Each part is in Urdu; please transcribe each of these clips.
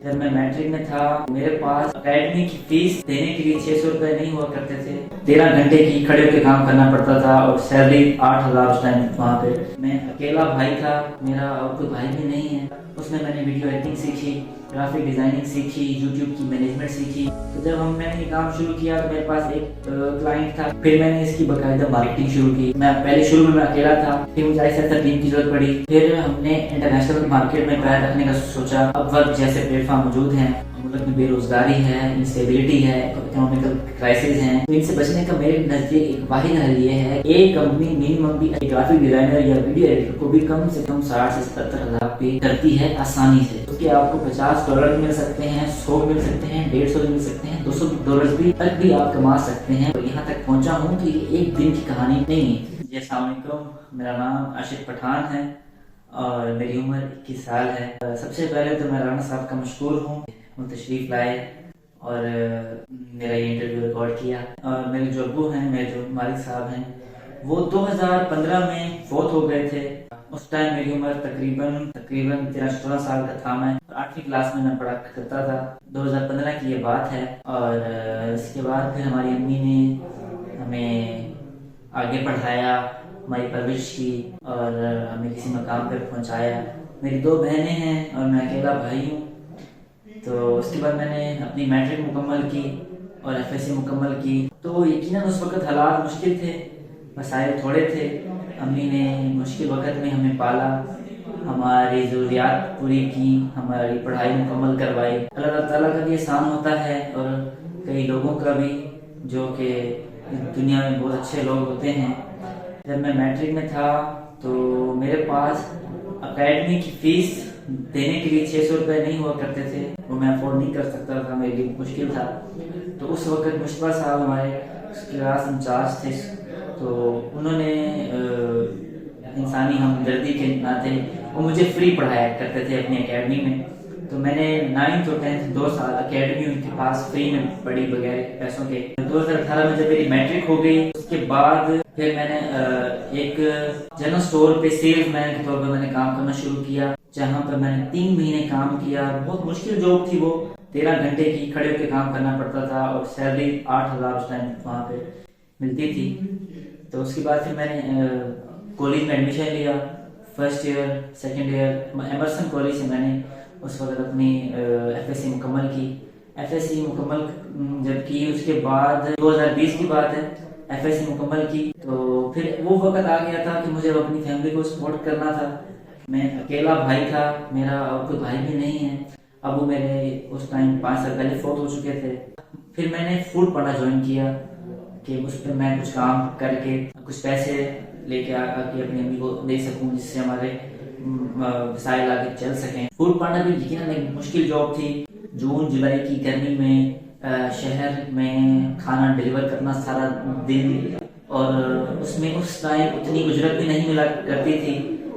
جب میں میٹرک میں تھا میرے پاس اکیڈمی کی فیس دینے کے لیے 600 روپے نہیں ہوا کرتے تھے. 13 گھنٹے کی کھڑے ہو کے کام کرنا پڑتا تھا اور سیلری 8,000 اس ٹائم وہاں پہ. میں اکیلا بھائی تھا, میرا اور کوئی بھائی بھی نہیں ہے. اس میں نے ویڈیو ایڈیٹنگ سیکھی, گرافک ڈیزائننگ سیکھی, یوٹیوب کی مینجمنٹ سیکھی. تو جب میں نے یہ کام شروع کیا تو میرے پاس ایک کلائنٹ تھا. پھر میں نے اس کی باقاعدہ مارکیٹنگ شروع کی. میں پہلے شروع میں اکیلا تھا, پھر مجھے ایسا ٹیم کی ضرورت پڑی. پھر ہم نے انٹرنیشنل مارکیٹ میں پیر رکھنے کا سوچا. اب ورک جیسے پلیٹ فارم موجود ہیں, ملک میں بے روزگاری ہے, انسٹیبلٹی ہے, اکنامیکل کرائسس ہیں, تو ان سے بچنے کا میرے نزدیک ایک واحد حل یہ ہے, ایک کمپنی منیمم بھی گرافک ڈیزائنر یا ویڈیو ایڈیٹر کو بھی کم سے کم 60 سے 70 ہزار پے کرتی ہے آسانی سے. کیونکہ آپ کو $50 مل سکتے ہیں, 100 مل سکتے ہیں, 150 مل سکتے ہیں, $200 بھی تک بھی آپ کما سکتے ہیں. اور یہاں تک پہنچا ہوں کہ ایک دن کی کہانی نہیں ہے. جی السلام علیکم, میرا نام اشد پٹھان ہے اور میری عمر 21 سال ہے. سب سے پہلے تو میں رانا صاحب کا مشکور ہوں, وہ تشریف لائے اور میرا یہ انٹرویو ریکارڈ کیا. اور میرے جو ابو ہیں, میرے جو والد صاحب ہیں, وہ 2015 میں فوت ہو گئے تھے. اس ٹائم میری عمر تقریباً 13-14 سال کا تھا. میں 8ویں کلاس میں پڑھا کرتا تھا. 2015 کی یہ بات ہے. اور اس کے بعد پھر ہماری امی نے ہمیں آگے پڑھایا, ہماری پرورش کی اور ہمیں کسی مقام پہ پہنچایا. میری 2 بہنیں ہیں اور میں اکیلا بھائی ہوں. تو اس کے بعد میں نے اپنی میٹرک مکمل کی اور ایف ایس سی مکمل کی. تو یقیناً اس وقت حالات مشکل تھے, وسائل تھوڑے تھے. امی نے مشکل وقت میں ہمیں پالا, ہماری ضروریات پوری کی, ہماری پڑھائی مکمل کروائی. اللہ تعالیٰ کا بھی احسان ہوتا ہے اور کئی لوگوں کا بھی, جو کہ دنیا میں بہت اچھے لوگ ہوتے ہیں. جب میں میٹرک میں تھا تو میرے پاس اکیڈمی کی فیس دینے کے لیے 600 روپے نہیں ہوا کرتے تھے. وہ میں افورڈ نہیں کر سکتا تھا, میرے لیے مشکل تھا. تو اس وقت مشتبہ صاحب ہمارے کلاس انچارج تھے. تو انہوں نے انسانی ہمدردی کے ناطے وہ مجھے فری پڑھایا کرتے تھے اپنی اکیڈمی میں. تو میں نے 9th اور 10th 2 سال اکیڈمی ان کے پاس فری میں پڑھی بغیر پیسوں کے. 2018 میں جب میری میٹرک ہو گئی, اس کے بعد پھر میں نے ایک جنرل اسٹور پہ سیلز مین کے طور پر میں نے کام کرنا شروع کیا, جہاں پر میں نے 3 مہینے کام کیا. بہت مشکل جاب تھی وہ, 13 گھنٹے کی کھڑے ہو کے کام کرنا پڑتا تھا اور سیلری 8,000 اس ٹائم وہاں پہ ملتی تھی. تو اس کے بعد پھر میں نے کالج میں ایڈمیشن لیا, first year second year. Emerson college سے میں نے اس وقت اپنی ایف ایس سی مکمل کی. ایف ایس سی مکمل جب کی, اس کے بعد 2020 کی بات ہے, ایف ایس سی مکمل کی. تو پھر وہ وقت آ گیا تھا کہ مجھے اپنی فیملی کو سپورٹ کرنا تھا. میں اکیلا بھائی تھا, میرا اور کوئی بھائی بھی نہیں ہے. ابو میرے اس ٹائم 5 سال پہلے فوت ہو چکے تھے. پھر میں نے فوڈ پڑھنا جوائن کیا کہ اس پہ میں کچھ کام کر کے کچھ پیسے لے کے اپنی امی کو دے سکوں, جس سے ہمارے وسائل آگے چل سکیں. فوڈ پڑھنا بھی یقیناً ایک مشکل جاب تھی. جون جولائی کی گرمی میں شہر میں کھانا ڈیلیور کرنا سارا دن, اور اس میں اس ٹائم اتنی اجرت بھی نہیں ملا کرتی تھی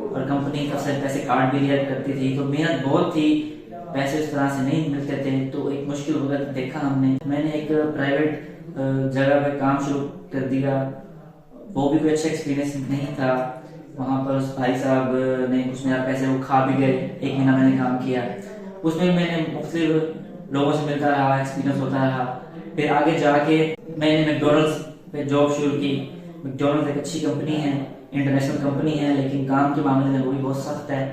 اور کمپنی کا سر پیسے کارڈ بھی لیا کرتی تھی. تو محنت بہت تھی, پیسے اس طرح سے نہیں ملتے تھے. تو ایک مشکل وقت دیکھا ہم نے. میں نے ایک پرائیویٹ جگہ پہ کام شروع کر دیا. وہ بھی کوئی اچھا ایکسپیرینس نہیں تھا. وہاں پر اس بھائی صاحب نے کچھ میرا پیسے وہ کھا بھی گئے. 1 مہینہ میں نے کام کیا, اس میں میں نے مختلف لوگوں سے ملتا رہا, ایکسپیرینس ہوتا رہا. پھر آگے جا کے میں نے میکڈونلڈس پہ جاب شروع کی. میکڈونلڈس ایک اچھی کمپنی ہے, انٹرنیشنل کمپنی ہے, لیکن کام کے معاملے میں وہ بھی بہت سخت ہے.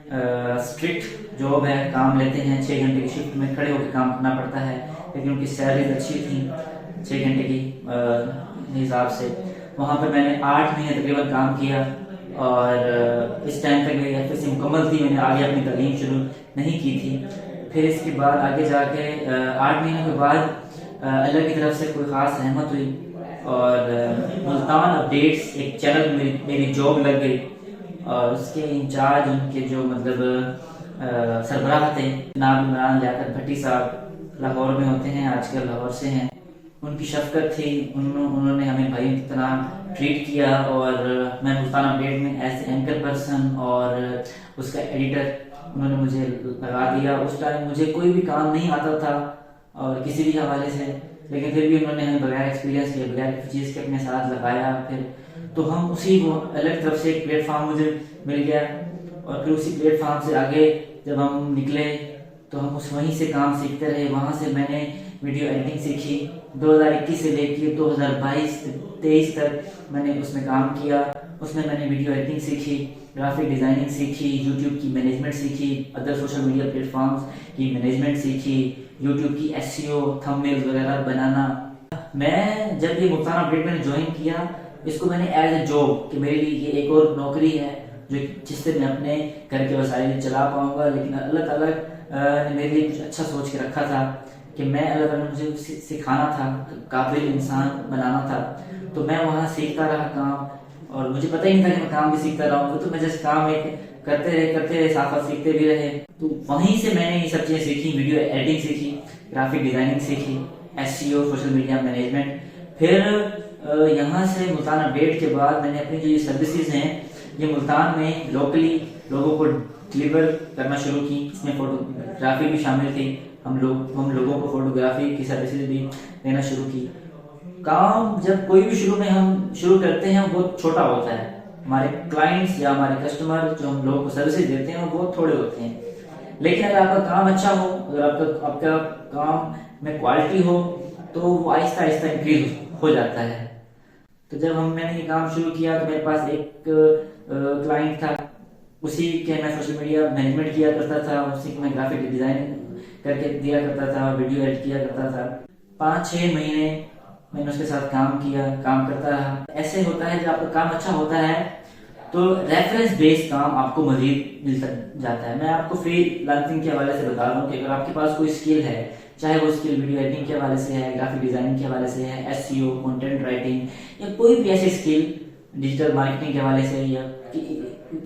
اسٹرکٹ جاب ہے, کام لیتے ہیں 6 گھنٹے کی شفٹ میں کھڑے ہو کے کام کرنا پڑتا ہے, لیکن ان کی سیلریز اچھی تھیں 6 گھنٹے کی حساب سے. وہاں پہ میں نے 8 مہینے تقریباً کام کیا اور اس ٹائم تک میری ایف ایس سی مکمل تھی. میں نے آگے اپنی تعلیم شروع نہیں کی تھی. پھر اس کے بعد آگے جا کے 8 مہینے کے بعد اللہ کی طرف سے کوئی خاص رحمت ہوئی اور ملتان اپڈیٹس ایک چینل میری جاب لگ گئی. اور اس کے انچارج ان کے جو سربراہ تھے جناب عمران لیاقت بھٹی صاحب, لاہور میں ہوتے ہیں آج کل, لاہور سے ہیں. ان کی شفقت تھی, انہوں نے ہمیں بھائی کی طرح ٹریٹ کیا. اور میں ملتان اپڈیٹ میں ایز اینکر پرسن اور اس کا ایڈیٹر انہوں نے مجھے لگا دیا. اس ٹائم مجھے کوئی بھی کام نہیں آتا تھا اور کسی بھی حوالے سے, لیکن پھر بھی انہوں نے ہمیں بغیر ایکسپیرینس کے, بغیر کسی چیز کے اپنے ساتھ لگایا. پھر تو ہم اسی کو الگ طرف سے ایک پلیٹ فارم مجھے مل گیا اور پھر اسی پلیٹ فارم سے آگے جب ہم نکلے تو ہم وہیں سے کام سیکھتے رہے. وہاں سے میں نے ویڈیو ایڈیٹنگ سیکھی. 2021 سے لے کے 2022-23 تک میں نے اس میں کام کیا. اس میں نے ویڈیو ایڈیٹنگ سیکھی, گرافک ڈیزائننگ سیکھی, یوٹیوب کی مینجمنٹ سیکھی, other social media platforms کی مینجمنٹ سیکھی, یوٹیوب کی SEO تھمبنیلز وغیرہ بنانا. میں جب یہ ملتان اپڈیٹ میں نے جوائن کیا, اس کو میں نے ایز اے جاب کہ میرے لیے یہ ایک اور نوکری ہے جو جس سے میں اپنے گھر کے وسائل چلا پاؤں گا. لیکن اللہ تعالیٰ نے میرے لیے کچھ اچھا سوچ کے رکھا تھا کہ میں اللہ تعالیٰ نے مجھے سکھانا تھا, قابل انسان بنانا تھا. تو میں وہاں سیکھتا رہا کام, اور مجھے پتہ ہی نہیں تھا کہ میں کام بھی سیکھتا رہا ہوں. تو میں جس کام ایک کرتے رہے ساتھ سیکھتے بھی رہے. تو وہیں سے میں نے یہ سب چیزیں سیکھی, ویڈیو ایڈیٹنگ سیکھی, گرافک ڈیزائننگ سیکھی, SEO سوشل میڈیا مینجمنٹ. پھر یہاں سے ملتان اپڈیٹ کے بعد میں نے اپنی جو یہ سروسز ہیں یہ ملتان میں لوکلی لوگوں کو ڈلیور کرنا شروع کی. اس میں فوٹوگرافی بھی شامل تھی. ہم لوگوں کو فوٹوگرافی کی سروسز بھی دینا شروع کی. کام جب کوئی بھی ہم شروع کرتے ہیں بہت چھوٹا ہوتا ہے. ہمارے کلائنٹس یا ہمارے کسٹمر جو ہم لوگوں کو سروسز دیتے ہیں وہ بہت تھوڑے ہوتے ہیں. لیکن اگر آپ کا کام اچھا ہو, اگر آپ کا کام میں کوالٹی ہو تو وہ آہستہ آہستہ انکریز ہو جاتا ہے. تو جب میں نے یہ کام شروع کیا تو میرے پاس ایک کلائنٹ تھا, اسی کے میں سوشل میڈیا مینجمنٹ کیا کرتا تھا, اسی کے میں گرافک ڈیزائن کر کے دیا کرتا تھا, ویڈیو ایڈٹ کیا کرتا تھا. 5-6 مہینے میں نے اس کے ساتھ کام کیا, کام کرتا رہا. ایسے ہوتا ہے جب آپ کا کام اچھا ہوتا ہے تو ریفرنس بیس کام آپ کو مزید مل جاتا ہے. میں آپ کو فری لانسنگ کے حوالے سے بتا رہا ہوں کہ اگر آپ کے پاس کوئی اسکل ہے, چاہے وہ اسکل ویڈیو ایڈیٹنگ کے حوالے سے ہے, گرافک ڈیزائننگ کے حوالے سے ہے, SEO کنٹینٹ رائٹنگ یا کوئی بھی ایسی اسکل ڈیجیٹل مارکیٹنگ کے حوالے سے یا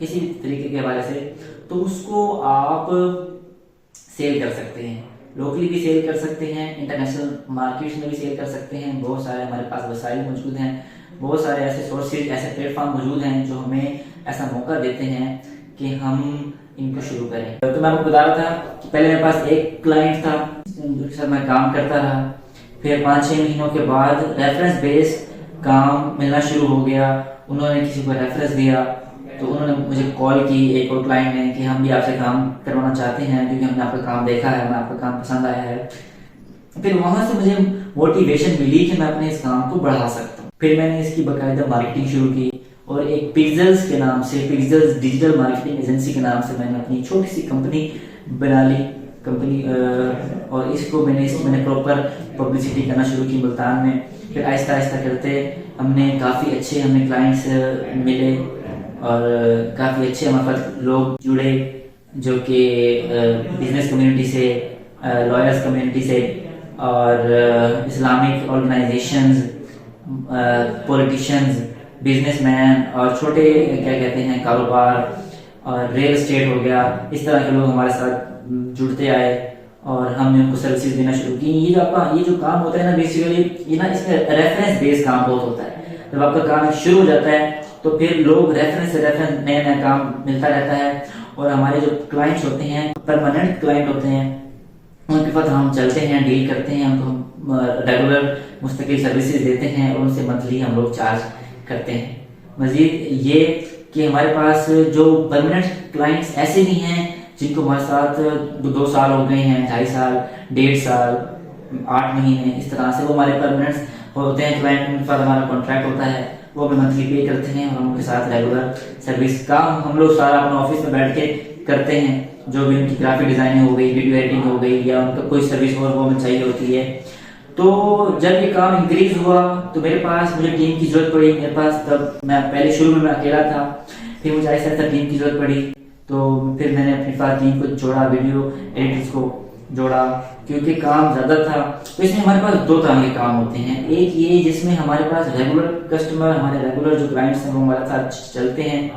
کسی بھی طریقے کے حوالے سے, تو اس کو آپ سیل کر سکتے ہیں. لوکلی بھی سیل کر سکتے ہیں, انٹرنیشنل مارکیٹس میں بھی سیل کر سکتے ہیں. بہت سارے ہمارے پاس وسائل موجود ہیں, بہت سارے ایسے سورسز, ایسے پلیٹ فارم موجود ہیں جو ہمیں ایسا موقع دیتے ہیں کہ ہم ان کو شروع کریں. تو میں آپ کو بتا رہا تھا کہ پہلے میرے پاس ایک کلائنٹ تھا جس کے ساتھ میں کام کرتا رہا. پھر 5-6 مہینوں کے بعد ریفرنس بیس کام ملنا شروع ہو گیا. انہوں نے کسی کو ریفرنس دیا تو انہوں نے مجھے کال کی, ایک اور کلائنٹ نے, کہ ہم بھی آپ سے کام کروانا چاہتے ہیں کیونکہ ہم نے آپ کا کام دیکھا ہے, ہمیں آپ کا کام پسند آیا ہے. پھر وہاں سے مجھے موٹیویشن ملی کہ میں اپنے اس کام کو بڑھا سکتا ہوں. پھر میں نے اس کی باقاعدہ مارکیٹنگ شروع کی اور ایک پکزلز کے نام سے, پکزلز ڈیجیٹل مارکیٹنگ ایجنسی کے نام سے میں نے اپنی چھوٹی سی کمپنی بنا لی اور اس کو میں نے پراپر پبلسٹی کرنا شروع کی ملتان میں. پھر آہستہ آہستہ کرتے ہم نے کافی اچھے ہمیں کلائنٹس ملے اور کافی اچھے ہمارے پاس لوگ جڑے جو کہ بزنس کمیونٹی سے, لائرس کمیونٹی سے اور Islamic organizations, politicians, businessmen اور چھوٹے کیا کہتے ہیں کاروبار اور ریل اسٹیٹ ہو گیا. اس طرح کے لوگ ہمارے ساتھ جڑتے آئے اور ہم نے ان کو سروسز دینا شروع کی. یہ جو کام ہوتا ہے نا بیسیکلی یہ نا اس میں ریفرنس بیس کام بہت ہوتا ہے. جب آپ کا کام شروع ہو جاتا ہے تو پھر لوگ ریفرنس سے ریفرنس نیا کام ملتا رہتا ہے. اور ہمارے جو کلائنٹس ہوتے ہیں پرماننٹ کلائنٹ ہوتے ہیں, ان کے ساتھ ہم چلتے ہیں, ڈیل کرتے ہیں, ان کو ہم ریگولر مستقل سروسز دیتے ہیں اور ان سے منتھلی ہم لوگ چارج کرتے ہیں. مزید یہ کہ ہمارے پاس جو پرماننٹ کلائنٹس ایسے بھی ہیں جن کو ہمارے ساتھ 2 سال ہو گئے ہیں, 2.5 سال, 1.5 سال, 8 مہینے, اس طرح سے وہ ہمارے پرماننٹ ہوتے ہیں کلائنٹ. ان کے ساتھ ہمارا کانٹریکٹ ہوتا ہے, وہ ہمیں منتھلی پے کرتے ہیں اور ان کے ساتھ ریگولر سروس کام ہم لوگ سارا اپنا آفس میں بیٹھ کے کرتے ہیں. جو بھی ان کی گرافک ڈیزائننگ ہو گئی, ویڈیو ایڈیٹنگ ہو گئی یا ان کا کوئی سروس اور وہ ہمیں چاہیے ہوتی ہے. تو جب یہ کام انکریز ہوا تو مجھے ٹیم کی ضرورت پڑی. میرے پاس تب میں پہلے شروع میں اکیلا تھا, پھر مجھے آہستہ آہستہ ٹیم کی ضرورت پڑی. تو پھر میں نے اپنے پاس ٹیم کو جوڑا, ویڈیو ایڈیٹرز کو جوڑا کیونکہ کام زیادہ تھا. تو اس میں ہمارے پاس 2 طرح کے کام ہوتے ہیں. ایک یہ جس میں ہمارے پاس ریگولر کسٹمر, ہمارے ریگولر جو کلائنٹس ہیں وہ ہمارے ساتھ چلتے ہیں,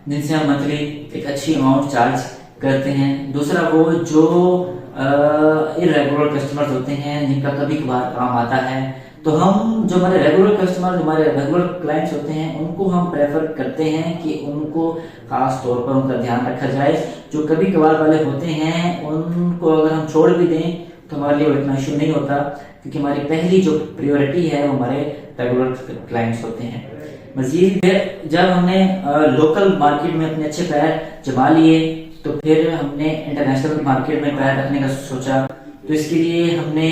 جن سے ہم منتھلی ایک اچھی اماؤنٹ چارج کرتے ہیں. دوسرا وہ جو ریگولر کسٹمرز ہوتے ہیں جن کا کبھی کبھار کام آتا ہے. تو ہم جو ہمارے ریگولر کسٹمر, ہمارے ریگولر کلائنٹس ہوتے ہیں, ان کو ہم پریفر کرتے ہیں کہ ان کو خاص طور پر ان کا دھیان رکھا جائے. جو کبھی کبھار والے ہوتے ہیں ان کو اگر ہم چھوڑ بھی دیں تو ہمارے لیے اتنا ایشو نہیں ہوتا, کیونکہ ہماری پہلی جو پریورٹی ہے وہ ہمارے ریگولر کلائنٹس ہوتے ہیں. مزید پھر جب ہم نے لوکل مارکیٹ میں اپنے اچھے پیر جما لیے تو پھر ہم نے انٹرنیشنل مارکیٹ میں پیر رکھنے کا سوچا. تو اس کے لیے ہم نے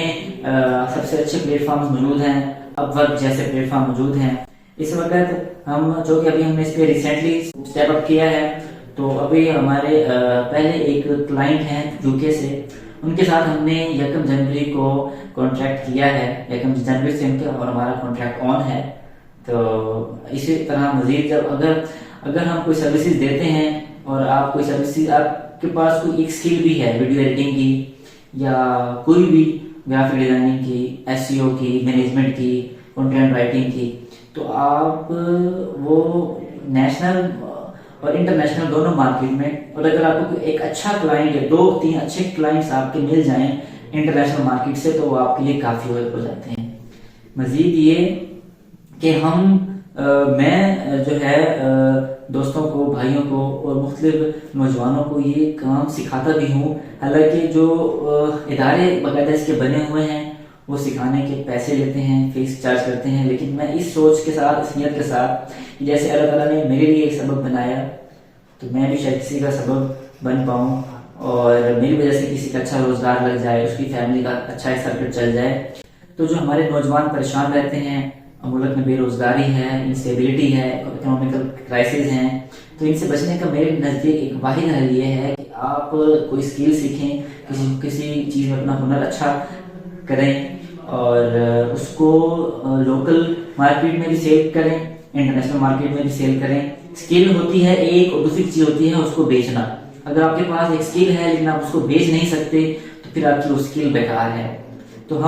سب سے اچھے پلیٹ فارمز موجود ہیں, اپ ورک جیسے پلیٹ فارم موجود ہیں اس وقت. ہم جو کہ ابھی ہم نے اس پہ ریسنٹلی اسٹیپ اپ کیا ہے, تو ابھی ہمارے پہلے ایک کلائنٹ ہیں UK سے, ان کے ساتھ ہم نے 1 جنوری کو کانٹریکٹ کیا ہے. 1 جنوری سے ان کا اور ہمارا کانٹریکٹ آن ہے. تو اسی طرح مزید جب اگر ہم کوئی سروسز دیتے ہیں اور آپ کوئی سروسز, آپ کے پاس کوئی ایک اسکل بھی ہے ویڈیو ایڈیٹنگ کی یا کوئی بھی گرافک ڈیزائننگ کی, SEO کی, مینجمنٹ کی, کنٹینٹ رائٹنگ کی, تو آپ وہ نیشنل اور انٹرنیشنل دونوں مارکیٹ میں, اور اگر آپ کو ایک اچھا کلائنٹ ہے, 2-3 اچھے کلائنٹس آپ کے مل جائیں انٹرنیشنل مارکیٹ سے, تو وہ آپ کے لیے کافی ہو جاتے ہیں. مزید یہ کہ میں جو ہے دوستوں کو, بھائیوں کو اور مختلف نوجوانوں کو یہ کام سکھاتا بھی ہوں. حالانکہ جو ادارے باقاعدہ اس کے بنے ہوئے ہیں وہ سکھانے کے پیسے لیتے ہیں, فیس چارج کرتے ہیں, لیکن میں اس سوچ کے ساتھ, اس نیت کے ساتھ, جیسے اللہ تعالیٰ نے میرے لیے ایک سبب بنایا تو میں بھی شاید کسی کا سبب بن پاؤں اور میری وجہ سے کسی کا اچھا روزگار لگ جائے, اس کی فیملی کا اچھا سرکٹ چل جائے. تو جو ہمارے نوجوان پریشان رہتے ہیں, ملک میں بے روزگاری ہے, انسٹیبلٹی ہے, اکنامیکل کرائسس ہیں, تو ان سے بچنے کا میرے نزدیک ایک واحد حل یہ ہے کہ آپ کوئی اسکل سیکھیں, کسی چیز میں اپنا ہنر اچھا کریں اور اس کو لوکل مارکیٹ میں بھی سیل کریں, انٹرنیشنل مارکیٹ میں بھی سیل کریں. اسکل ہوتی ہے ایک, اور دوسری چیز ہوتی ہے اس کو بیچنا. اگر آپ کے پاس ایک اسکل ہے لیکن آپ اس کو بیچ نہیں سکتے تو پھر آپ کی وہ اسکل بیکار ہے. تو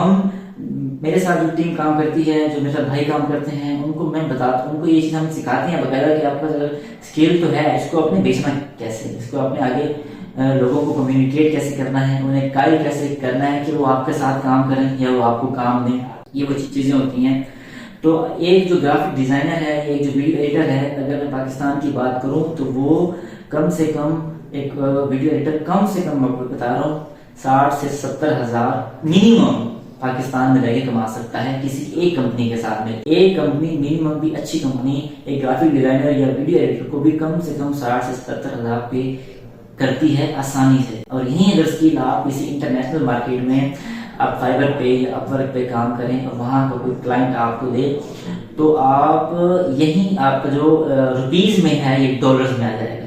میرے ساتھ جو ٹیم کام کرتی ہے, جو میرے بھائی کام کرتے ہیں, ان کو میں بتاتا ہوں, ان کو یہ چیز ہم سکھاتے ہیں باقاعدہ کہ آپ کا اگر اسکل تو ہے, اس کو آپ نے بیچنا کیسے, اس کو آپ نے آگے لوگوں کو کمیونیکیٹ کیسے کرنا ہے, انہیں قائل کیسے کرنا ہے کہ وہ آپ کے ساتھ کام کریں یا وہ آپ کو کام دیں. یہ وہ چیزیں ہوتی ہیں. تو ایک جو گرافک ڈیزائنر ہے, ایک جو ویڈیو ایڈیٹر ہے, اگر میں پاکستان کی بات کروں تو وہ کم سے کم, ایک ویڈیو ایڈیٹر کم سے کم, میں بتا رہا ہوں, 60 سے 70 ہزار منیمم پاکستان میں رہ کے کما سکتا ہے کسی ایک کمپنی کے ساتھ میں. ایک کمپنی منیمم بھی اچھی کمپنی ایک گرافک ڈیزائنر یا ویڈیو ایڈیٹر کو بھی کم سے کم 60 سے 70 ہزار پہ کرتی ہے آسانی سے. اور یہیں اگر اسکل آپ کسی انٹرنیشنل مارکیٹ میں آپ فائبر پہ یا اپ ورک پہ کام کریں اور وہاں کا کوئی کلائنٹ آپ کو دے, تو آپ یہیں آپ کا جو روپیز میں ہے یہ ڈالرز میں آ جائے گا.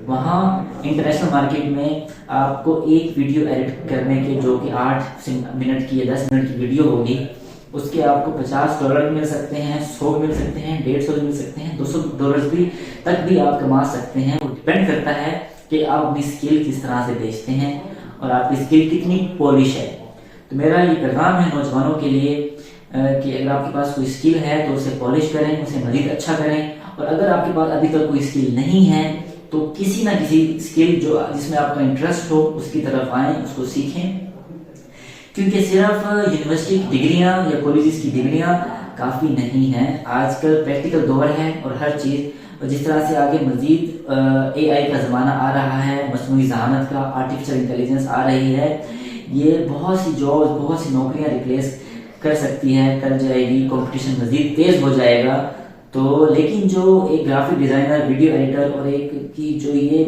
وہاں انٹرنیشنل مارکیٹ میں آپ کو ایک ویڈیو ایڈٹ کرنے کے, جو کہ 8 منٹ کی یا 10 منٹ کی ویڈیو ہوگی, اس کے آپ کو $50 مل سکتے ہیں, 100 مل سکتے ہیں, 150 مل سکتے ہیں, $200 بھی تک بھی آپ کما سکتے ہیں. وہ ڈپینڈ کرتا ہے کہ آپ اپنی اسکل کس طرح سے بیچتے ہیں اور آپ کی اسکل کتنی پالش ہے. تو میرا یہ پیغام ہے نوجوانوں کے لیے کہ اگر آپ کے پاس کوئی اسکل ہے تو اسے پالش کریں, اسے مزید اچھا کریں, اور اگر آپ کے پاس ابھی تک کوئی اسکل نہیں ہے تو کسی نہ کسی اسکل جس میں آپ کا انٹرسٹ ہو اس کی طرف آئیں, اس کو سیکھیں. کیونکہ صرف یونیورسٹی کی ڈگریاں یا کالجز کی ڈگریاں کافی نہیں ہیں. آج کل پریکٹیکل دور ہے اور ہر چیز, اور جس طرح سے آگے مزید AI کا زمانہ آ رہا ہے, مصنوعی ذہانت کا, آرٹیفیشل انٹیلیجنس آ رہی ہے, یہ بہت سی جابس, بہت سی نوکریاں ریپلیس کر سکتی ہے, کر جائے گی. کمپٹیشن مزید تیز ہو جائے گا. تو لیکن جو ایک گرافک ڈیزائنر, ویڈیو ایڈیٹر اور ایک کی جو یہ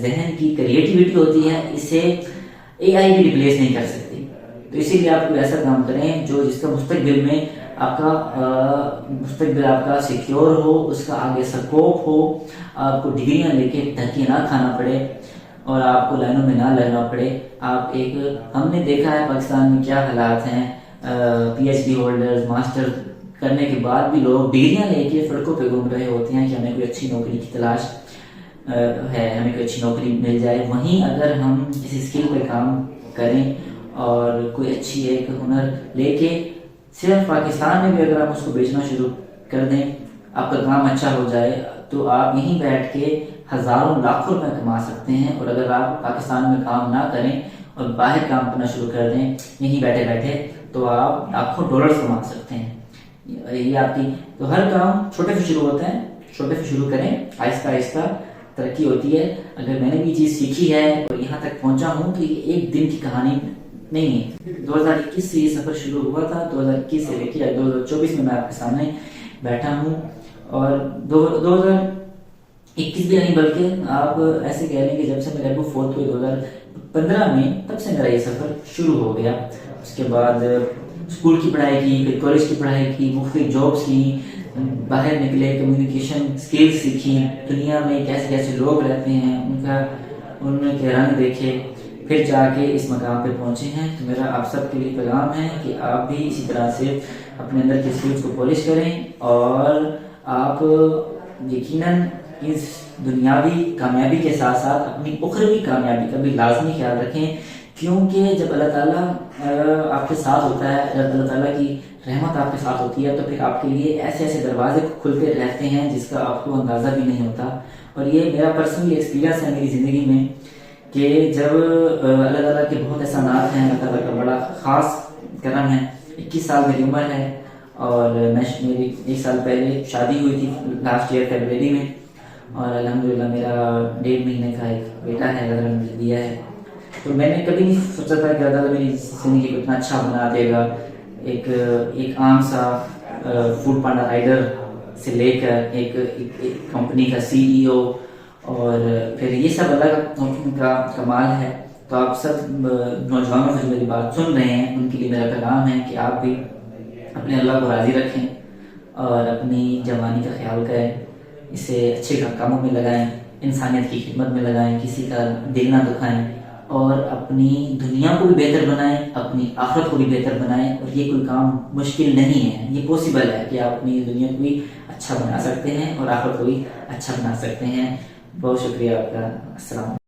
ذہن کی کریٹیوٹی ہوتی ہے, اسے AI بھی ریپلیس نہیں کر سکتی. تو اسی لیے آپ کو ایسا کام کریں جو جس کا مستقبل میں آپ کا مستقبل آپ کا سیکیور ہو, اس کا آگے سکوپ ہو, آپ کو ڈگریاں لے کے دھکے نہ کھانا پڑے اور آپ کو لائنوں میں نہ لگنا پڑے. آپ ایک, ہم نے دیکھا ہے پاکستان میں کیا حالات ہیں, PhD ہولڈرز, ماسٹر کرنے کے بعد بھی لوگ ڈگریاں لے کے سڑکوں پہ گھوم رہے ہوتے ہیں کہ ہمیں کوئی اچھی نوکری کی تلاش ہے, ہمیں کوئی اچھی نوکری مل جائے. وہیں اگر ہم کسی اسکل پہ کام کریں اور کوئی اچھی ایک ہنر لے کے صرف پاکستان میں بھی اگر آپ اس کو بیچنا شروع کر دیں, آپ کا کام اچھا ہو جائے, تو آپ یہیں بیٹھ کے ہزاروں لاکھوں روپے کما سکتے ہیں. اور اگر آپ پاکستان میں کام نہ کریں اور باہر کام کرنا شروع کر دیں یہیں بیٹھے بیٹھے, تو آپ لاکھوں ڈالرز کما سکتے ہیں. یہ آپ کی, تو ہر کام چھوٹے سے شروع ہوتا ہے, چھوٹے سے شروع کریں, آہستہ آہستہ ترقی ہوتی ہے. اگر میں نے بھی چیز سیکھی ہے اور یہاں تک پہنچا ہوں تو یہ ایک دن کی کہانی نہیں ہے. 2021 سے یہ سفر شروع ہوا تھا, 2021 سے لے کے 2024 میں آپ کے سامنے بیٹھا ہوں. اور 21 بھی نہیں بلکہ آپ ایسے کہہ لیں کہ جب سے میرے ابو فوت ہوئے 2015 میں، تب سے میرا یہ سفر شروع ہو گیا۔ اس کے بعد اسکول کی پڑھائی کی، پھر کالج کی پڑھائی کی، مختلف جابس کی، باہر نکلے، کمیونیکیشن اسکل سیکھی، دنیا میں کیسے کیسے لوگ رہتے ہیں ان کے رنگ دیکھے، پھر جا کے اس مقام پہ پہنچے ہیں۔ تو میرا آپ سب کے لیے پیغام ہے کہ آپ بھی اسی طرح سے اپنے اندر کے اسکلس کو پالش کریں، اور آپ یقیناً اس دنیاوی کامیابی کے ساتھ ساتھ اپنی اخروی کامیابی کا بھی لازمی خیال رکھیں، کیونکہ جب اللہ تعالیٰ آپ کے ساتھ ہوتا ہے، جب اللہ تعالیٰ کی رحمت آپ کے ساتھ ہوتی ہے، تو پھر آپ کے لیے ایسے ایسے دروازے کھلتے رہتے ہیں جس کا آپ کو اندازہ بھی نہیں ہوتا۔ اور یہ میرا پرسنل ایکسپیرینس ہے میری زندگی میں کہ جب اللہ تعالیٰ کے بہت احسانات ہیں، اللہ تعالیٰ کا بڑا خاص کرم ہے۔ 21 سال میری عمر ہے، اور میری 1 سال پہلے شادی ہوئی تھی لاسٹ ایئر فیبرری میں، اور الحمدللہ میرا 1.5 مہینے کا ایک بیٹا ہے، اللہ تعالیٰ نے مجھے دیا ہے۔ تو میں نے کبھی نہیں سوچا تھا کہ اللہ تعالیٰ میری زندگی کو اتنا اچھا بنا دے گا، ایک عام سا فوڈ پانڈا رائڈر سے لے کر ایک کمپنی کا CEO، اور پھر یہ سب اللہ کا کمال ہے۔ تو آپ سب نوجوانوں سے میری بات سن رہے ہیں، ان کے لیے میرا پیغام ہے کہ آپ بھی اپنے اللہ کو راضی رکھیں اور اپنی جوانی کا خیال کریں، اسے اچھے کاموں میں لگائیں، انسانیت کی خدمت میں لگائیں، کسی کا دل نہ دکھائیں، اور اپنی دنیا کو بھی بہتر بنائیں، اپنی آخرت کو بھی بہتر بنائیں۔ اور یہ کوئی کام مشکل نہیں ہے، یہ پاسبل ہے کہ آپ اپنی دنیا کو بھی اچھا بنا سکتے ہیں اور آخرت کو بھی اچھا بنا سکتے ہیں۔ بہت شکریہ آپ کا۔ السلام علیکم۔